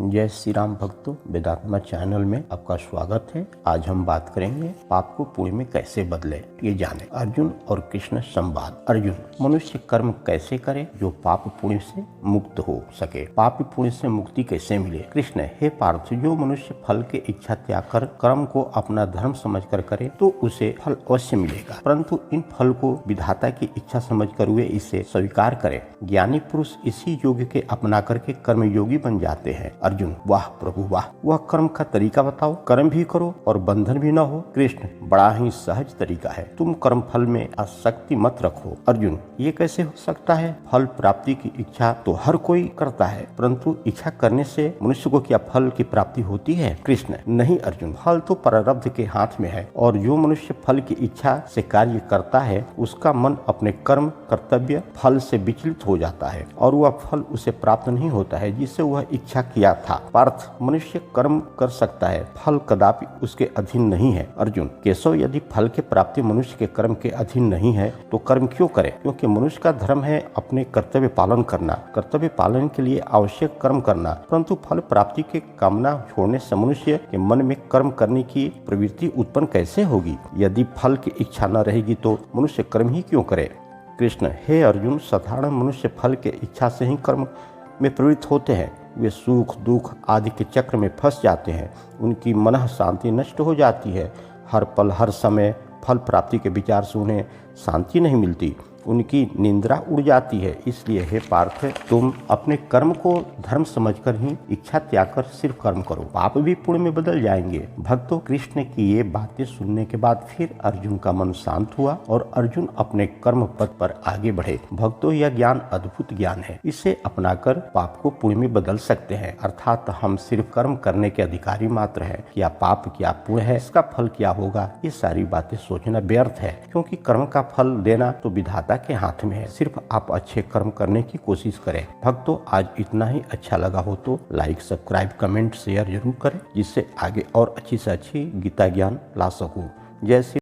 जय श्री राम भक्तों, वेदात्मा चैनल में आपका स्वागत है। आज हम बात करेंगे पाप को पुण्य में कैसे बदले, ये जाने। अर्जुन और कृष्ण संवाद। अर्जुन, मनुष्य कर्म कैसे करे जो पाप पुण्य से मुक्त हो सके? पाप पुण्य से मुक्ति कैसे मिले? कृष्ण, हे पार्थ, जो मनुष्य फल के इच्छा त्याग कर कर्म को अपना धर्म समझकर करे तो उसे फल अवश्य मिलेगा, परंतु इन फल को विधाता की इच्छा समझकर वे इसे स्वीकार करे। ज्ञानी पुरुष इसी योग के अपना करके कर्म योगी बन जाते हैं। अर्जुन, वाह प्रभु वाह, वह कर्म का तरीका बताओ, कर्म भी करो और बंधन भी न हो। कृष्ण, बड़ा ही सहज तरीका है, तुम कर्म फल में आसक्ति मत रखो। अर्जुन, ये कैसे हो सकता है? फल प्राप्ति की इच्छा तो हर कोई करता है, परंतु इच्छा करने से मनुष्य को क्या फल की प्राप्ति होती है? कृष्ण, नहीं अर्जुन, फल तो प्रारब्ध के हाथ में है और जो मनुष्य फल की इच्छा से कार्य करता है उसका मन अपने कर्म कर्तव्य फल से विचलित हो जाता है और वह फल उसे प्राप्त नहीं होता है जिससे वह इच्छा किया था। पार्थ, मनुष्य कर्म कर सकता है, फल कदापि उसके अधीन नहीं है। अर्जुन, केशव, यदि फल की प्राप्ति मनुष्य के कर्म के अधीन नहीं है तो कर्म क्यों करे? क्योंकि मनुष्य का धर्म है अपने कर्तव्य पालन करना, कर्तव्य पालन के लिए आवश्यक कर्म करना, परंतु फल प्राप्ति के कामना छोड़ने से मनुष्य के मन में कर्म करने की प्रवृत्ति उत्पन्न कैसे होगी? यदि फल की इच्छा न रहेगी तो मनुष्य कर्म ही क्यों करे? कृष्ण, हे अर्जुन, साधारण मनुष्य फल के इच्छा से ही कर्म में प्रवृत्त होते हैं। वे सुख दुख आदि के चक्र में फंस जाते हैं, उनकी मन शांति नष्ट हो जाती है। हर पल हर समय फल प्राप्ति के विचार से उन्हें शांति नहीं मिलती, उनकी निंद्रा उड़ जाती है। इसलिए हे पार्थ, तुम अपने कर्म को धर्म समझकर ही इच्छा त्याग कर सिर्फ कर्म करो, पाप भी पुण्य में बदल जाएंगे। भक्तों, कृष्ण की ये बातें सुनने के बाद फिर अर्जुन का मन शांत हुआ और अर्जुन अपने कर्म पथ पर आगे बढ़े। भक्तों, यह ज्ञान अद्भुत ज्ञान है, इसे अपनाकर पाप को पुण्य में बदल सकते हैं। अर्थात हम सिर्फ कर्म करने के अधिकारी मात्र है। क्या पाप क्या पुण्य है, इसका फल क्या होगा, ये सारी बातें सोचना व्यर्थ है, क्योंकि कर्म का फल देना तो विधाता के हाथ में है। सिर्फ आप अच्छे कर्म करने की कोशिश करें। भक्तों, आज इतना ही। अच्छा लगा हो तो लाइक सब्सक्राइब कमेंट शेयर जरूर करें, जिससे आगे और अच्छी से अच्छी गीता ज्ञान ला सकूं। जय श्री